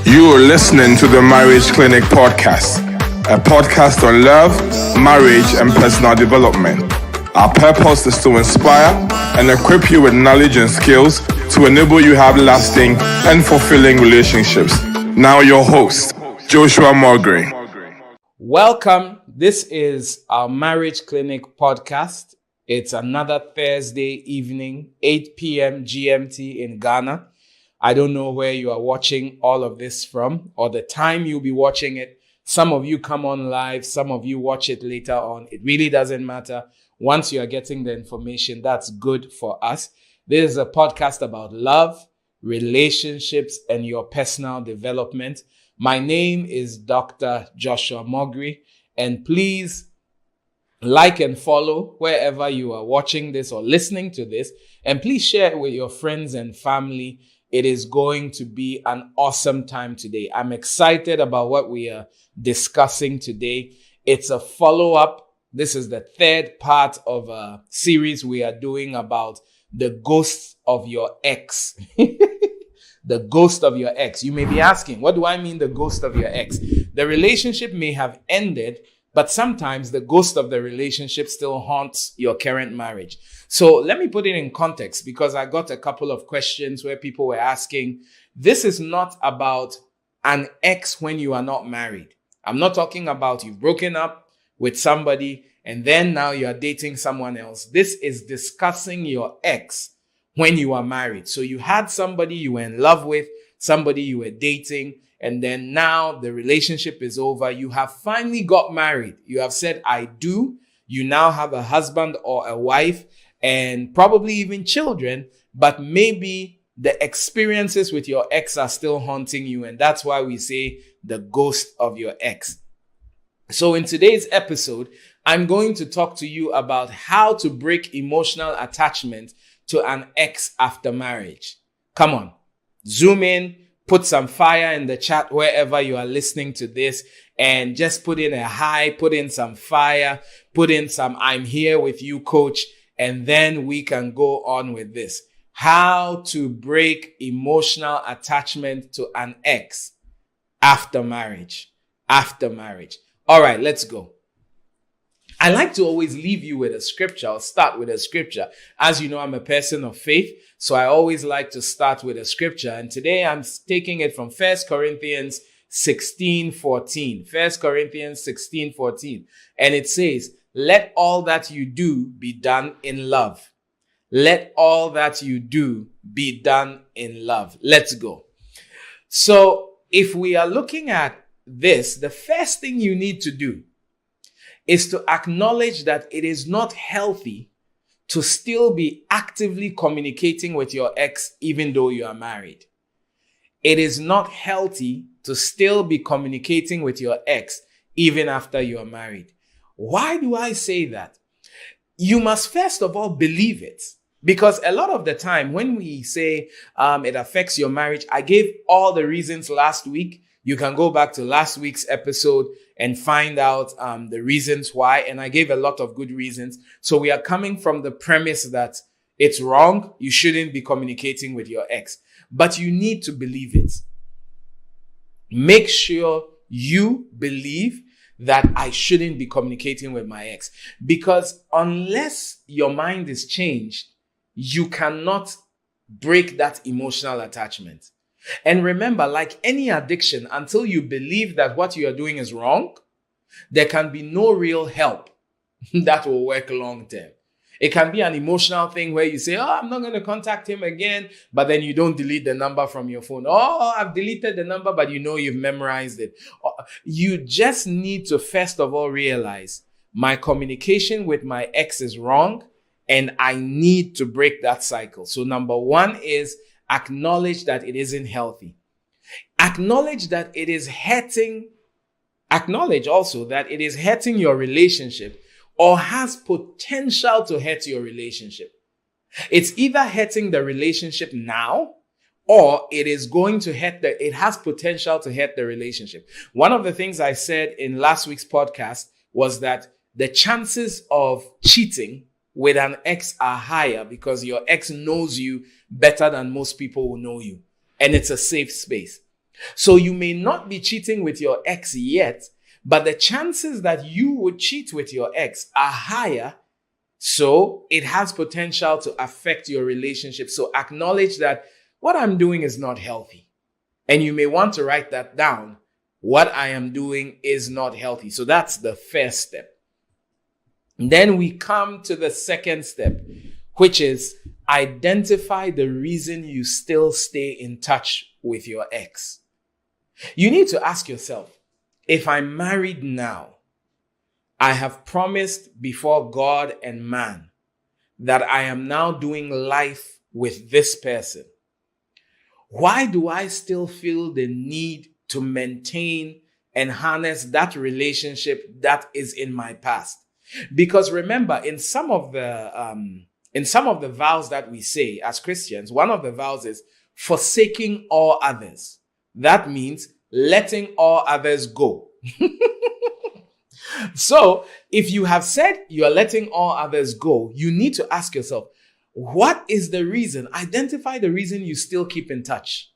You are listening to the Marriage Clinic Podcast, a podcast on love, marriage, and personal development. Our purpose is to inspire and equip you with knowledge and skills to enable you have lasting and fulfilling relationships. Now your host, Joshua Mulgrew. Welcome. This is our Marriage Clinic Podcast. It's another Thursday evening, 8 p.m. GMT in Ghana. I don't know where you are watching all of this from or the time you'll be watching it. Some of you come on live, some of you watch it later on. It really doesn't matter. Once you are getting the information, that's good for us. This is a podcast about love, relationships, and your personal development. My name is Dr. Joshua Mulgrew, and please like and follow wherever you are watching this or listening to this, and please share it with your friends and family. It is going to be an awesome time today. I'm excited about what we are discussing today. It's a follow-up. This is the third part of a series we are doing about the ghost of your ex. The ghost of your ex. You may be asking, what do I mean the ghost of your ex? The relationship may have ended, but sometimes the ghost of the relationship still haunts your current marriage. So let me put it in context, because I got a couple of questions where people were asking, this is not about an ex when you are not married. I'm not talking about you've broken up with somebody and then now you are dating someone else. This is discussing your ex when you are married. So you had somebody you were in love with, somebody you were dating, and then now the relationship is over. You have finally got married. You have said, I do. You now have a husband or a wife and probably even children, but maybe the experiences with your ex are still haunting you. And that's why we say the ghost of your ex. So in today's episode, I'm going to talk to you about how to break emotional attachment to an ex after marriage. Come on, zoom in, put some fire in the chat wherever you are listening to this, and just put in a hi, put in some fire, put in some I'm here with you, coach, and then we can go on with this. How to break emotional attachment to an ex after marriage. After marriage. All right, let's go. I like to always leave you with a scripture. I'll start with a scripture. As you know, I'm a person of faith, so I always like to start with a scripture. And today I'm taking it from 1 Corinthians 16:14. 1 Corinthians 16:14. And it says, let all that you do be done in love. Let all that you do be done in love. Let's go. So if we are looking at this, the first thing you need to do is to acknowledge that it is not healthy to still be actively communicating with your ex even though you are married. It is not healthy to still be communicating with your ex even after you are married. Why do I say that? You must first of all believe it. Because a lot of the time when we say it affects your marriage, I gave all the reasons last week. You can go back to last week's episode and find out the reasons why. And I gave a lot of good reasons. So we are coming from the premise that it's wrong. You shouldn't be communicating with your ex. But you need to believe it. Make sure you believe that I shouldn't be communicating with my ex. Because unless your mind is changed, you cannot break that emotional attachment. And remember, like any addiction, until you believe that what you are doing is wrong, there can be no real help that will work long term. It can be an emotional thing where you say, I'm not going to contact him again, but then you don't delete the number from your phone. I've deleted the number, but you know you've memorized it. You just need to first of all realize my communication with my ex is wrong and I need to break that cycle. So number one is acknowledge that it isn't healthy. Acknowledge that it is hurting. Acknowledge also that it is hurting your relationship or has potential to hurt your relationship. It's either hurting the relationship now or it is going to it has potential to hurt the relationship. One of the things I said in last week's podcast was that the chances of cheating with an ex are higher because your ex knows you better than most people will know you. And it's a safe space. So you may not be cheating with your ex yet, but the chances that you would cheat with your ex are higher. So it has potential to affect your relationship. So acknowledge that what I'm doing is not healthy. And you may want to write that down. What I am doing is not healthy. So that's the first step. Then we come to the second step, which is identify the reason you still stay in touch with your ex. You need to ask yourself, if I'm married now, I have promised before God and man that I am now doing life with this person. Why do I still feel the need to maintain and harness that relationship that is in my past? Because remember, in some of the vows that we say as Christians, one of the vows is forsaking all others. That means letting all others go. So if you have said you're letting all others go, you need to ask yourself, what is the reason? Identify the reason you still keep in touch.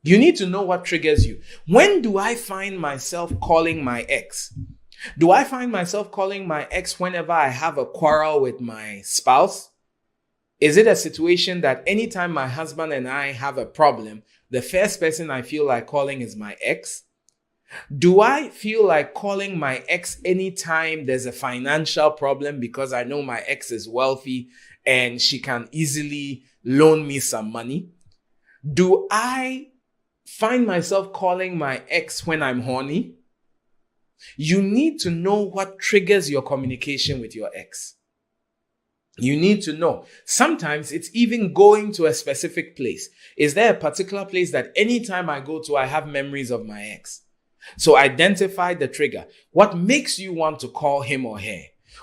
You need to know what triggers you. When do I find myself calling my ex? Do I find myself calling my ex whenever I have a quarrel with my spouse? Is it a situation that anytime my husband and I have a problem, the first person I feel like calling is my ex? Do I feel like calling my ex anytime there's a financial problem because I know my ex is wealthy and she can easily loan me some money? Do I find myself calling my ex when I'm horny? You need to know what triggers your communication with your ex. You need to know. Sometimes it's even going to a specific place. Is there a particular place that anytime I go to, I have memories of my ex? So identify the trigger. What makes you want to call him or her?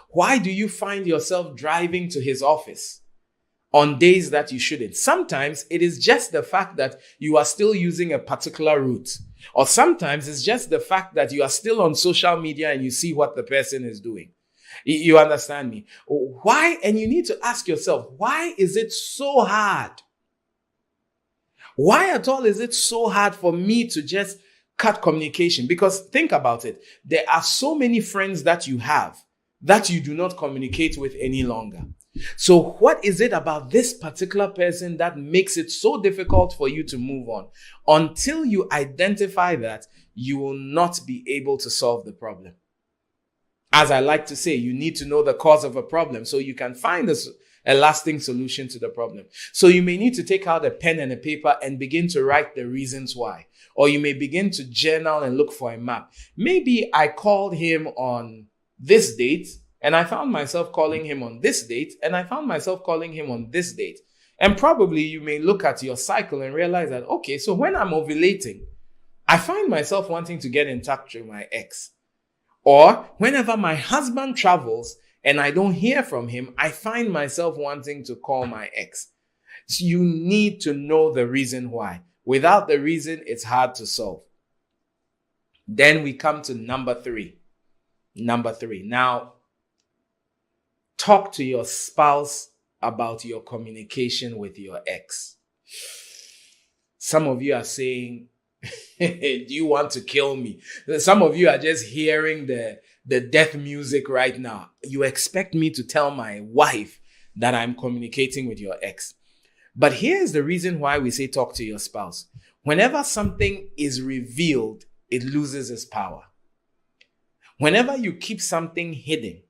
Why do you find yourself driving to his office on days that you shouldn't? Sometimes it is just the fact that you are still using a particular route. Or sometimes it's just the fact that you are still on social media and you see what the person is doing. You understand me? Why? And you need to ask yourself, why is it so hard? Why at all is it so hard for me to just cut communication? Because think about it. There are so many friends that you have that you do not communicate with any longer. So what is it about this particular person that makes it so difficult for you to move on? Until you identify that, you will not be able to solve the problem. As I like to say, you need to know the cause of a problem so you can find a lasting solution to the problem. So you may need to take out a pen and a paper and begin to write the reasons why. Or you may begin to journal and look for a map. Maybe I called him on this date and I found myself calling him on this date and I found myself calling him on this date. And probably you may look at your cycle and realize that, okay, so when I'm ovulating, I find myself wanting to get in touch with my ex. Or whenever my husband travels and I don't hear from him, I find myself wanting to call my ex. So you need to know the reason why. Without the reason, it's hard to solve. Then we come to number three. Now, talk to your spouse about your communication with your ex. Some of you are saying, do you want to kill me? Some of you are just hearing the death music right now. You expect me to tell my wife that I'm communicating with your ex. But here's the reason why we say talk to your spouse. Whenever something is revealed, it loses its power. Whenever you keep something hidden,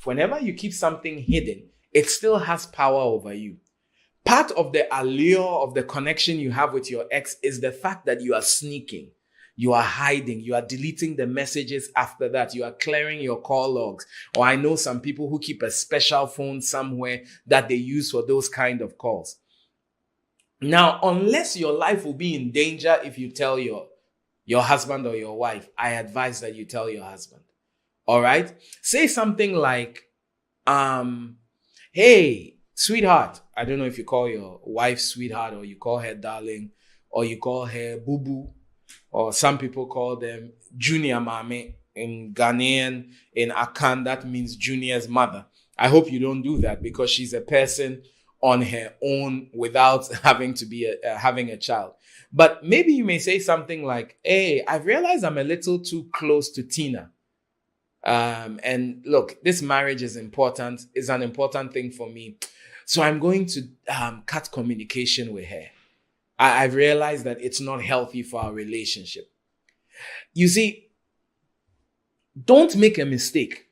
whenever you keep something hidden, it still has power over you. Part of the allure of the connection you have with your ex is the fact that you are sneaking, you are hiding, you are deleting the messages after that, you are clearing your call logs. Or I know some people who keep a special phone somewhere that they use for those kind of calls. Now, unless your life will be in danger if you tell your husband or your wife, I advise that you tell your husband. All right? Say something like, hey, sweetheart. I don't know if you call your wife sweetheart or you call her darling or you call her boo-boo, or some people call them junior mame. In Ghanaian, in Akan, that means junior's mother. I hope you don't do that because she's a person on her own without having to be having a child. But maybe you may say something like, hey, I've realized I'm a little too close to Tina. And look, this marriage is important, is an important thing for me. So I'm going to cut communication with her. I've realized that it's not healthy for our relationship. You see, don't make a mistake.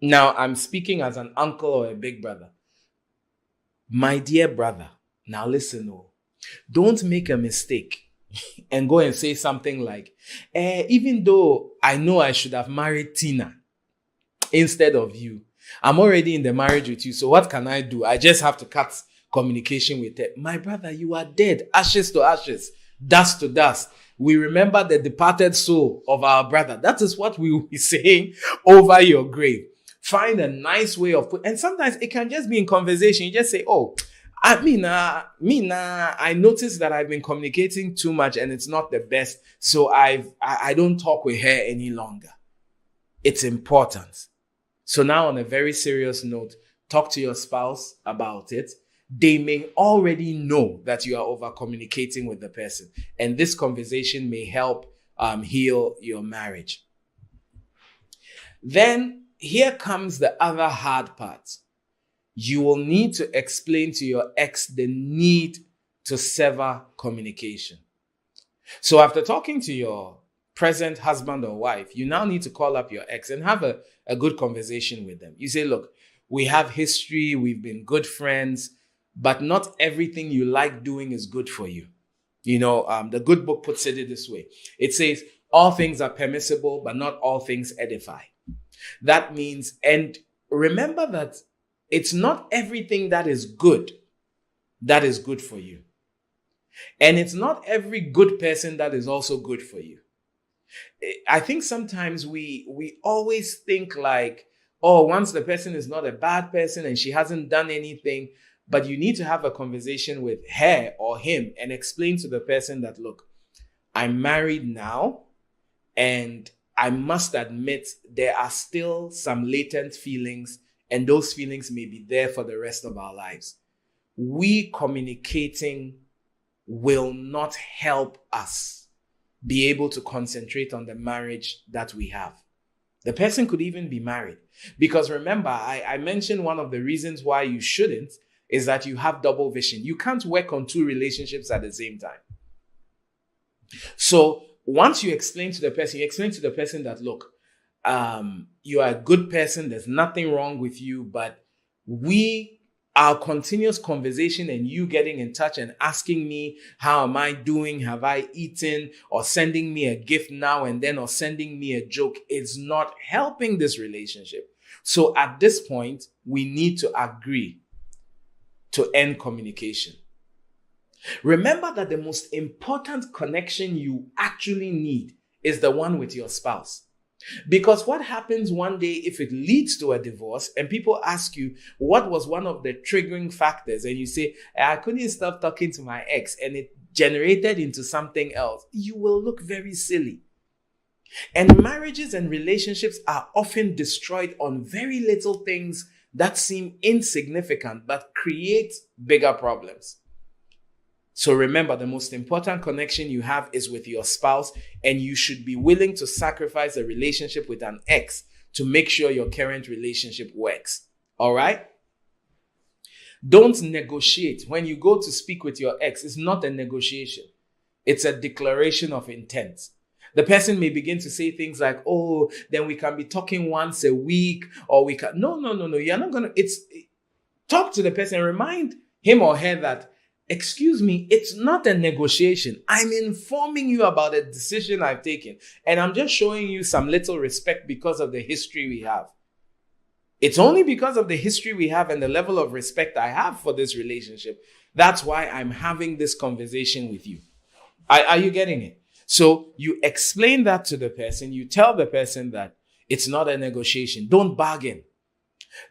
Now, I'm speaking as an uncle or a big brother. My dear brother, now listen, don't make a mistake and go and say something like, even though I know I should have married Tina instead of you, I'm already in the marriage with you, so what can I do? I just have to cut communication with her. My brother, you are dead. Ashes to ashes, dust to dust. We remember the departed soul of our brother. That is what we will be saying over your grave. Find a nice way of and sometimes it can just be in conversation. You just say, I noticed that I've been communicating too much and it's not the best. So I don't talk with her any longer. It's important. So now on a very serious note, talk to your spouse about it. They may already know that you are over communicating with the person. And this conversation may help heal your marriage. Then here comes the other hard part. You will need to explain to your ex the need to sever communication. So after talking to your present husband or wife, you now need to call up your ex and have a good conversation with them. You say, look, we have history, we've been good friends, but not everything you like doing is good for you. The good book puts it this way. It says, all things are permissible, but not all things edify. That means, and remember that it's not everything that is good for you. And it's not every good person that is also good for you. I think sometimes we always think like, once the person is not a bad person and she hasn't done anything, but you need to have a conversation with her or him and explain to the person that, look, I'm married now and I must admit there are still some latent feelings, and those feelings may be there for the rest of our lives. We communicating will not help us be able to concentrate on the marriage that we have. The person could even be married. Because remember, I mentioned one of the reasons why you shouldn't is that you have double vision. You can't work on two relationships at the same time. So once you explain to the person, that, look, you are a good person. There's nothing wrong with you, but our continuous conversation and you getting in touch and asking me, how am I doing? Have I eaten? Or sending me a gift now and then, or sending me a joke is not helping this relationship. So at this point, we need to agree to end communication. Remember that the most important connection you actually need is the one with your spouse. Because what happens one day if it leads to a divorce and people ask you, what was one of the triggering factors? And you say, I couldn't stop talking to my ex and it generated into something else. You will look very silly. And marriages and relationships are often destroyed on very little things that seem insignificant but create bigger problems. So remember, the most important connection you have is with your spouse, and you should be willing to sacrifice a relationship with an ex to make sure your current relationship works. All right? Don't negotiate. When you go to speak with your ex, it's not a negotiation. It's a declaration of intent. The person may begin to say things like, then we can be talking once a week, or we can. No. You're not going to. Talk to the person and remind him or her that, excuse me, it's not a negotiation. I'm informing you about a decision I've taken. And I'm just showing you some little respect because of the history we have. It's only because of the history we have and the level of respect I have for this relationship. That's why I'm having this conversation with you. Are you getting it? So you explain that to the person. You tell the person that it's not a negotiation. Don't bargain.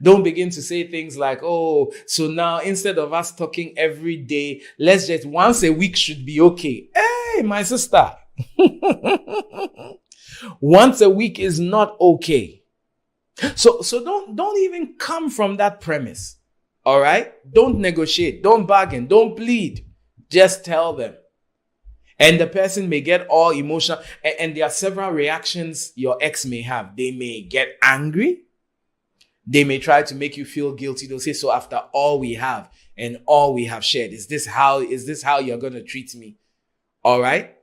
Don't begin to say things like, so now instead of us talking every day, let's just once a week should be okay. Hey, my sister. Once a week is not okay. So don't even come from that premise. All right? Don't negotiate. Don't bargain. Don't plead. Just tell them. And the person may get all emotional. And there are several reactions your ex may have. They may get angry. They may try to make you feel guilty. They'll say, so after all we have and all we have shared, is this how you're going to treat me? All right?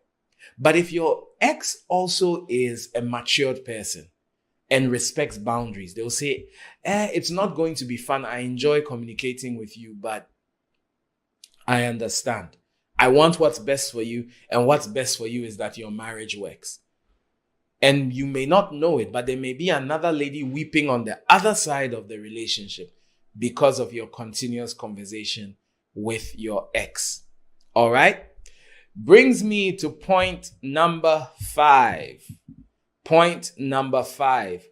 But if your ex also is a matured person and respects boundaries, they'll say, it's not going to be fun. I enjoy communicating with you, but I understand. I want what's best for you, and what's best for you is that your marriage works. And you may not know it, but there may be another lady weeping on the other side of the relationship because of your continuous conversation with your ex. All right? Brings me to point number 5. Point number 5.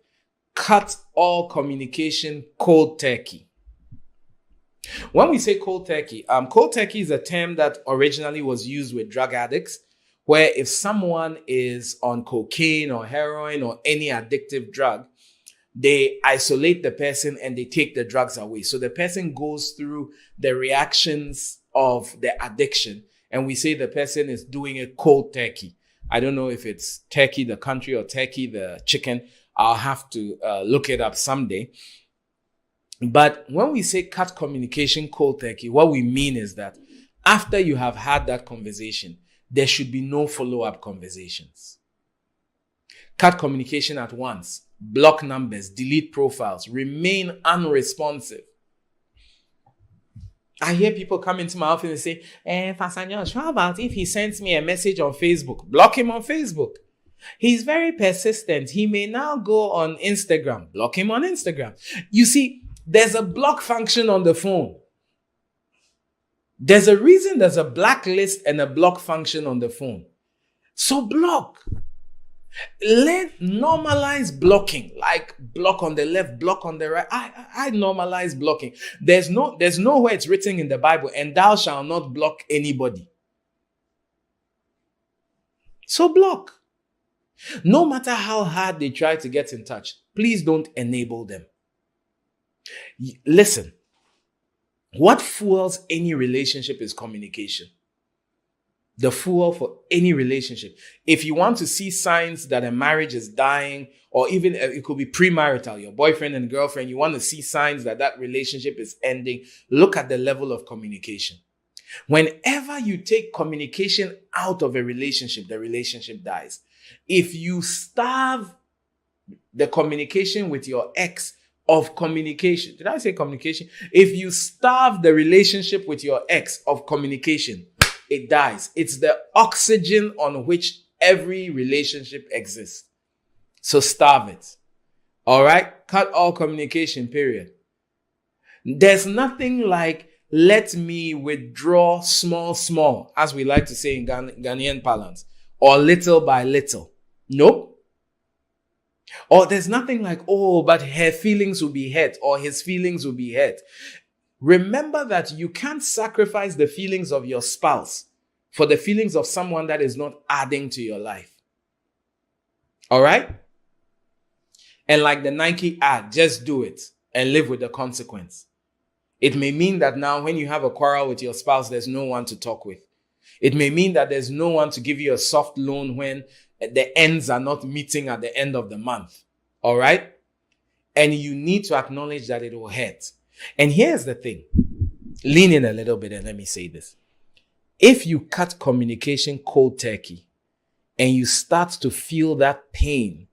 Cut all communication cold turkey. When we say cold turkey is a term that originally was used with drug addicts, where if someone is on cocaine or heroin or any addictive drug, they isolate the person and they take the drugs away. So the person goes through the reactions of the addiction, and we say the person is doing a cold turkey. I don't know if it's Turkey the country or Turkey the chicken. I'll have to look it up someday. But when we say cut communication cold turkey, what we mean is that after you have had that conversation, there should be no follow-up conversations. Cut communication at once. Block numbers, delete profiles, remain unresponsive. I hear people come into my office and say, Pastor Josh, how about if he sends me a message on Facebook? Block him on Facebook. He's very persistent. He may now go on Instagram. Block him on Instagram. You see, there's a block function on the phone. There's a reason there's a blacklist and a block function on the phone. So block. Normalize blocking, like block on the left, block on the right. I normalize blocking. There's nowhere it's written in the Bible, and thou shalt not block anybody. So block. No matter how hard they try to get in touch, please don't enable them. Listen, what fuels any relationship is communication. The fuel for any relationship. If you want to see signs that a marriage is dying, or even it could be premarital, your boyfriend and girlfriend, you want to see signs that that relationship is ending, look at the level of communication. Whenever you take communication out of a relationship, the relationship dies. If you starve the communication with your ex of communication, did I say communication? If you starve the relationship with your ex of communication, it dies. It's the oxygen on which every relationship exists. So starve it. All right? Cut all communication, period. There's nothing like let me withdraw small, as we like to say in Ghanaian parlance, or little by little. Nope. Or there's nothing like, oh, but her feelings will be hurt or his feelings will be hurt. Remember that you can't sacrifice the feelings of your spouse for the feelings of someone that is not adding to your life. All right? And like the Nike ad, just do it and live with the consequence. It may mean that now when you have a quarrel with your spouse, there's no one to talk with. It may mean that there's no one to give you a soft loan when the ends are not meeting at the end of the month. All right? And you need to acknowledge that it will hurt. And here's the thing. Lean in a little bit and let me say this. If you cut communication cold turkey and you start to feel that pain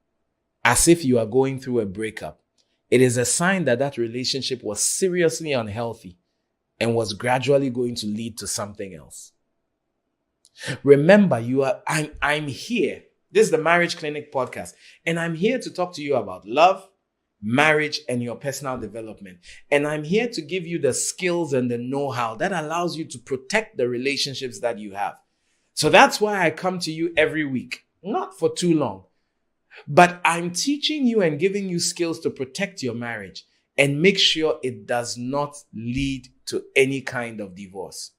as if you are going through a breakup, it is a sign that that relationship was seriously unhealthy and was gradually going to lead to something else. Remember, I'm here. This is the Marriage Clinic podcast, and I'm here to talk to you about love, marriage, and your personal development. And I'm here to give you the skills and the know-how that allows you to protect the relationships that you have. So that's why I come to you every week, not for too long, but I'm teaching you and giving you skills to protect your marriage and make sure it does not lead to any kind of divorce.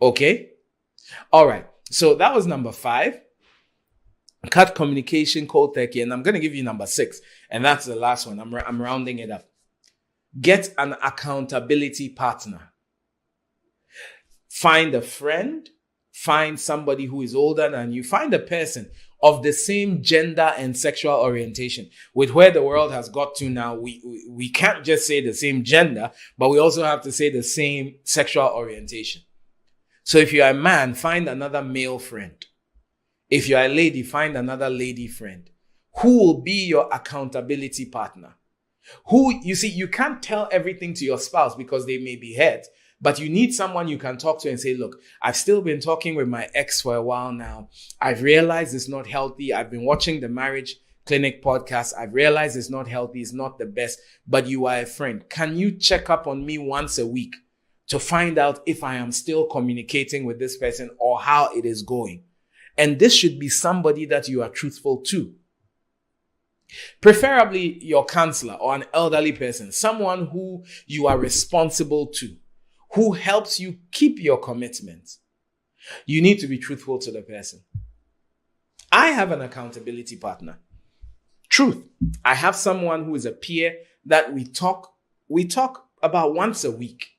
Okay? All right. So that was number 5. Cut communication cold turkey. And I'm going to give you number 6. And that's the last one. I'm rounding it up. Get an accountability partner. Find a friend, find somebody who is older than you, find a person of the same gender and sexual orientation. With where the world has got to now, we can't just say the same gender, but we also have to say the same sexual orientation. So if you're a man, find another male friend. If you're a lady, find another lady friend. Who will be your accountability partner? You see, you can't tell everything to your spouse because they may be hurt, but you need someone you can talk to and say, look, I've still been talking with my ex for a while now. I've realized it's not healthy. I've been watching the Marriage Clinic podcast. I've realized it's not healthy. It's not the best, but you are a friend. Can you check up on me once a week to find out if I am still communicating with this person or how it is going? And this should be somebody that you are truthful to. Preferably your counselor or an elderly person, someone who you are responsible to, who helps you keep your commitment. You need to be truthful to the person. I have an accountability partner. Truth. I have someone who is a peer that we talk about once a week.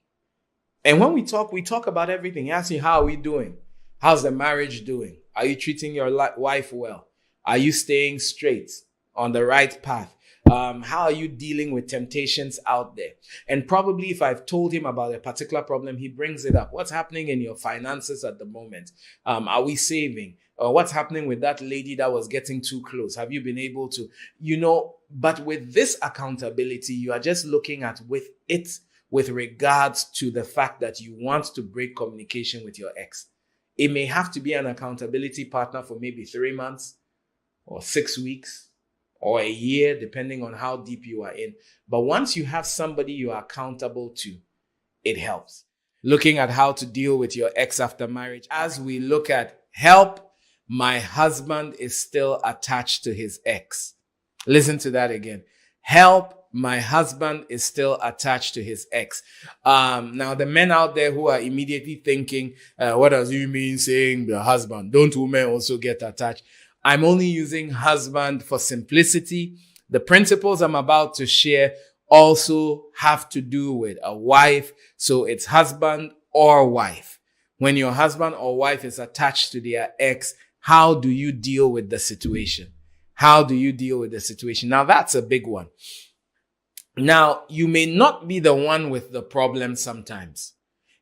And when we talk about everything. He asks me, how are we doing? How's the marriage doing? Are you treating your wife well? Are you staying straight on the right path? How are you dealing with temptations out there? And probably if I've told him about a particular problem, he brings it up. What's happening in your finances at the moment? Are we saving? Or what's happening with that lady that was getting too close? Have you been able to, but with this accountability, you are just looking at with regards to the fact that you want to break communication with your ex. It may have to be an accountability partner for maybe 3 months or 6 weeks or a year, depending on how deep you are in. But once you have somebody you are accountable to, it helps. Looking at how to deal with your ex after marriage, as we look at help, my husband is still attached to his ex. Listen to that again. Help, my husband is still attached to his ex. Now, the men out there who are immediately thinking, what does you mean saying the husband? Don't women also get attached? I'm only using husband for simplicity. The principles I'm about to share also have to do with a wife. So it's husband or wife. When your husband or wife is attached to their ex, how do you deal with the situation? How do you deal with the situation? Now, that's a big one. Now, you may not be the one with the problem sometimes.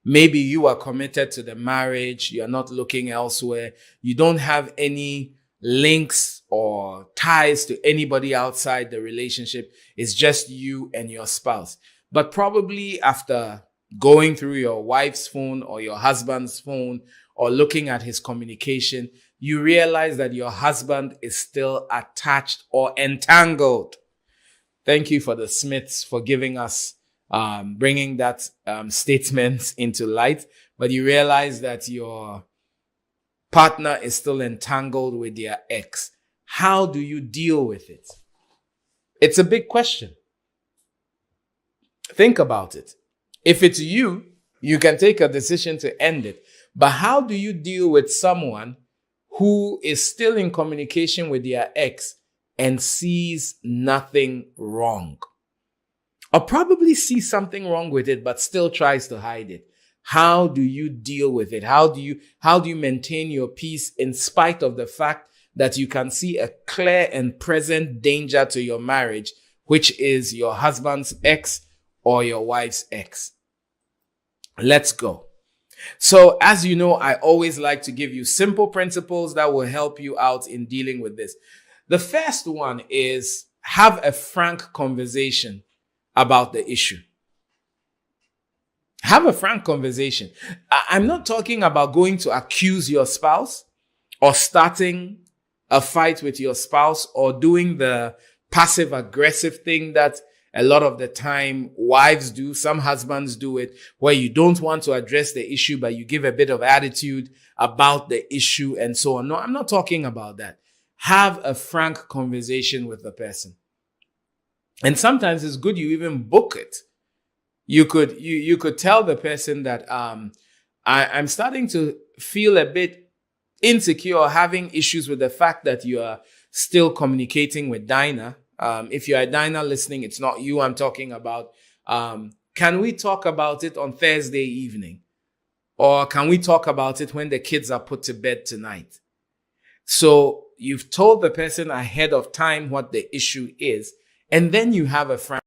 Maybe you are committed to the marriage. You're not looking elsewhere. You don't have any links or ties to anybody outside the relationship. It's just you and your spouse. But probably after going through your wife's phone or your husband's phone or looking at his communication, you realize that your husband is still attached or entangled. Thank you for the Smiths for giving us, bringing that statement into light. But you realize that your partner is still entangled with their ex. How do you deal with it? It's a big question. Think about it. If it's you, you can take a decision to end it. But how do you deal with someone who is still in communication with their ex and sees nothing wrong? Or probably sees something wrong with it, but still tries to hide it. How do you deal with it? How do you maintain your peace in spite of the fact that you can see a clear and present danger to your marriage, which is your husband's ex or your wife's ex? Let's go. So, as you know, I always like to give you simple principles that will help you out in dealing with this. The first one is have a frank conversation about the issue. Have a frank conversation. I'm not talking about going to accuse your spouse or starting a fight with your spouse or doing the passive aggressive thing that a lot of the time wives do. Some husbands do it where you don't want to address the issue, but you give a bit of attitude about the issue and so on. No, I'm not talking about that. Have a frank conversation with the person. And sometimes it's good you even book it. You could tell the person that I'm starting to feel a bit insecure or having issues with the fact that you are still communicating with Dinah. If you are Dinah listening, it's not you I'm talking about. Can we talk about it on Thursday evening? Or can we talk about it when the kids are put to bed tonight? So you've told the person ahead of time what the issue is, and then you have a friend.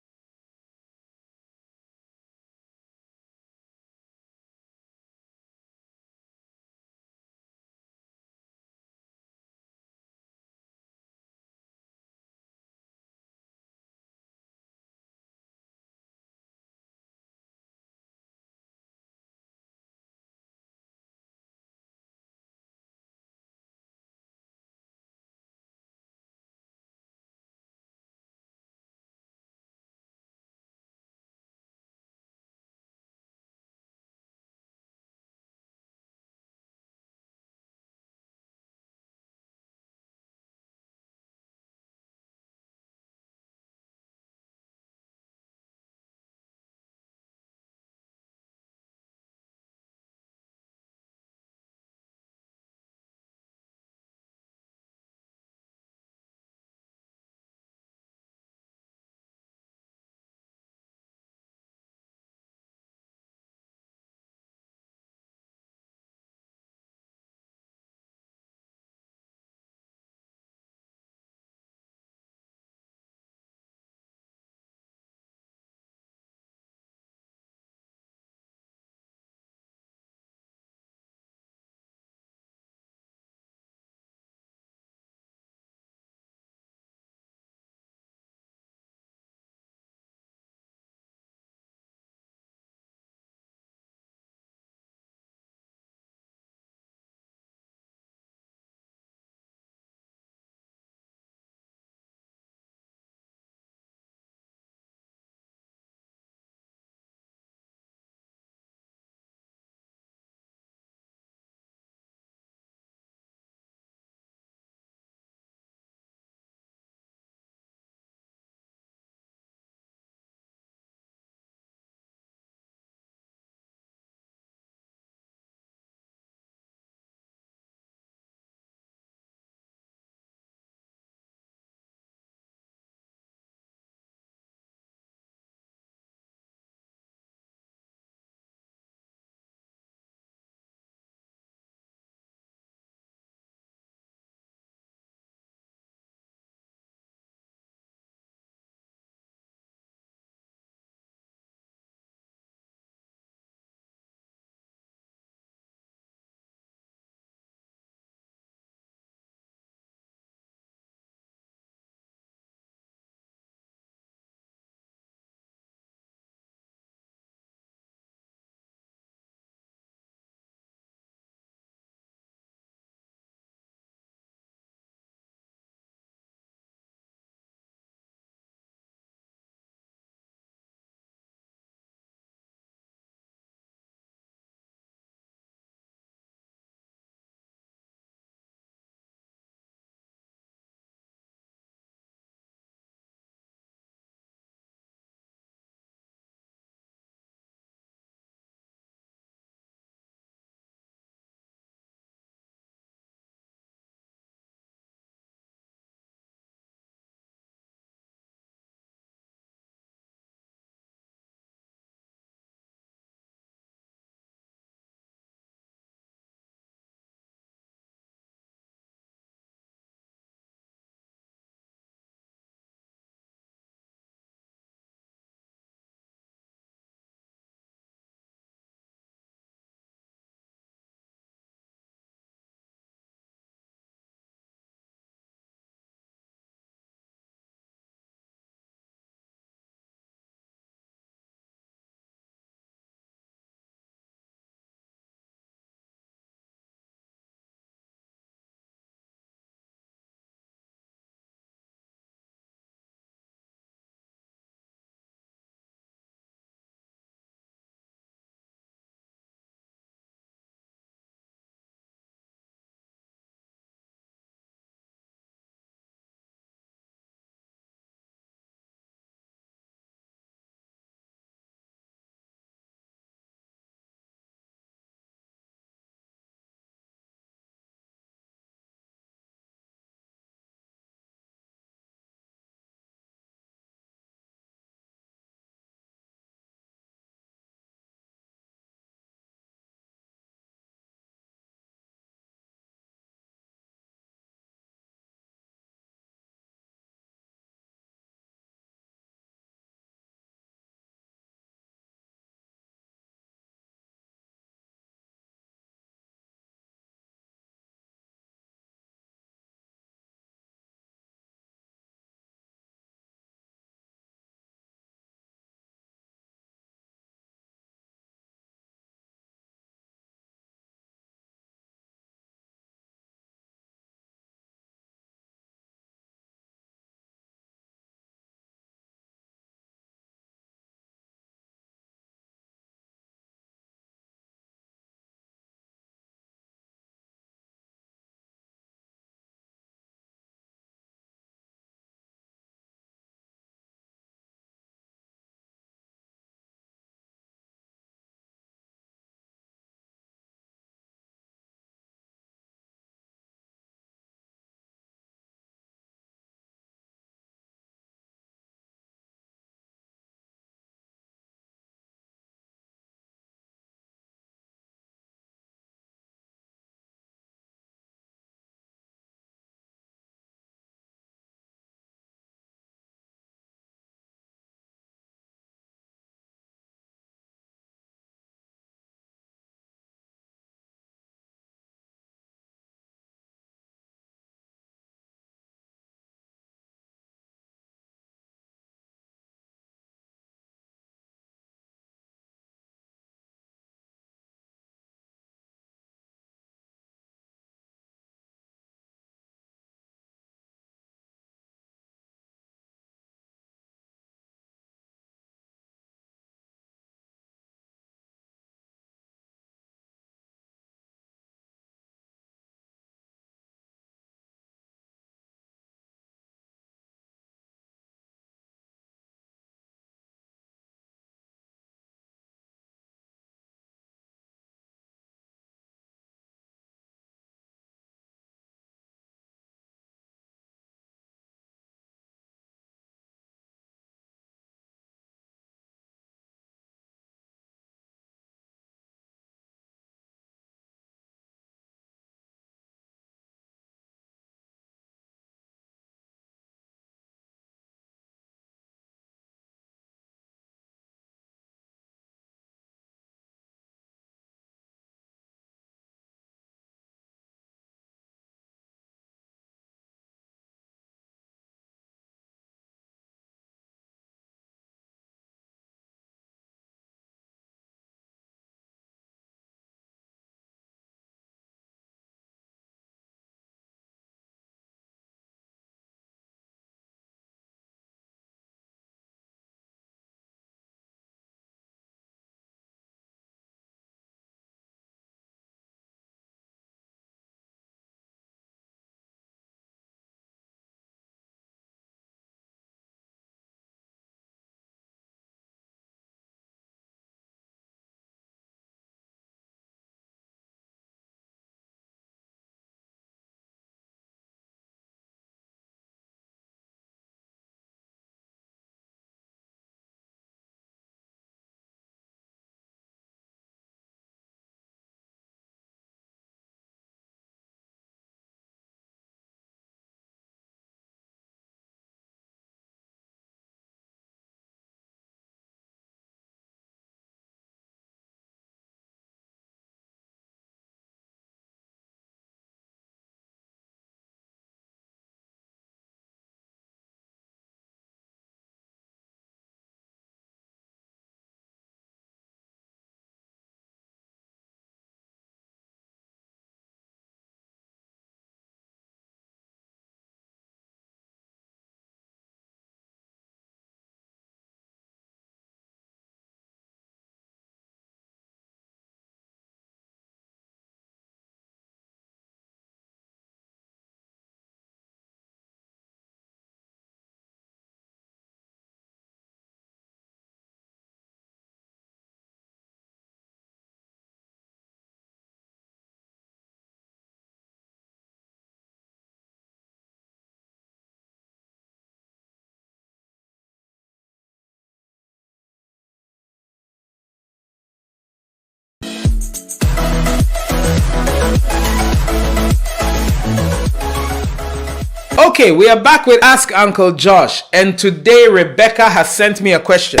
Okay, we are back with Ask Uncle Josh. And today Rebecca has sent me a question.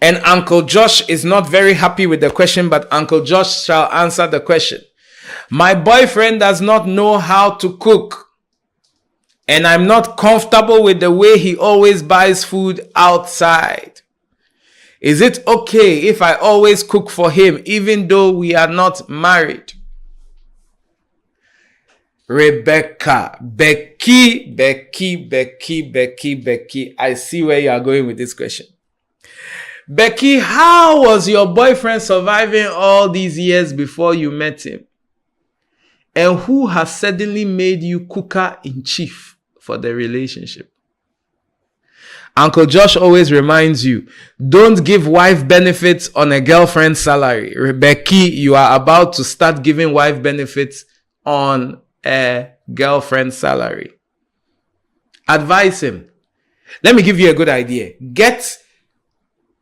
And Uncle Josh is not very happy with the question, but Uncle Josh shall answer the question. My boyfriend does not know how to cook. And I'm not comfortable with the way he always buys food outside. Is it okay if I always cook for him, even though we are not married? Rebecca, Becky. I see where you are going with this question. Becky, how was your boyfriend surviving all these years before you met him? And who has suddenly made you cooker-in-chief for the relationship? Uncle Josh always reminds you, don't give wife benefits on a girlfriend's salary. Rebecca, you are about to start giving wife benefits on a girlfriend's salary. Advise him. Let me give you a good idea. Get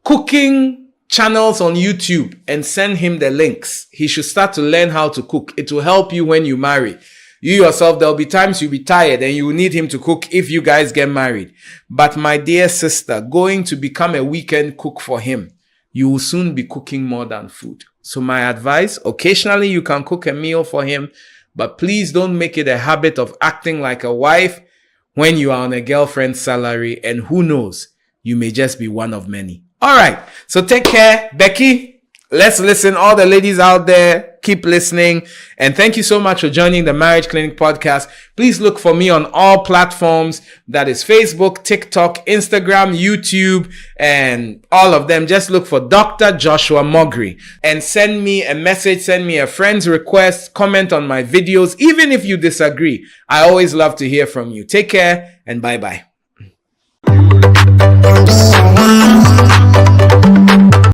cooking channels on YouTube and send him the links. He should start to learn how to cook. It will help you when you marry. You yourself, there'll be times you'll be tired and you will need him to cook if you guys get married. But my dear sister, going to become a weekend cook for him, you will soon be cooking more than food. So my advice, occasionally you can cook a meal for him, but please don't make it a habit of acting like a wife when you are on a girlfriend's salary. And who knows, you may just be one of many. All right. So take care, Becky. Let's listen. All the ladies out there, keep listening. And thank you so much for joining the Marriage Clinic podcast. Please look for me on all platforms. That is Facebook, TikTok, Instagram, YouTube, and all of them. Just look for Dr. Joshua Mogri and send me a message, send me a friend's request, comment on my videos. Even if you disagree, I always love to hear from you. Take care and bye-bye.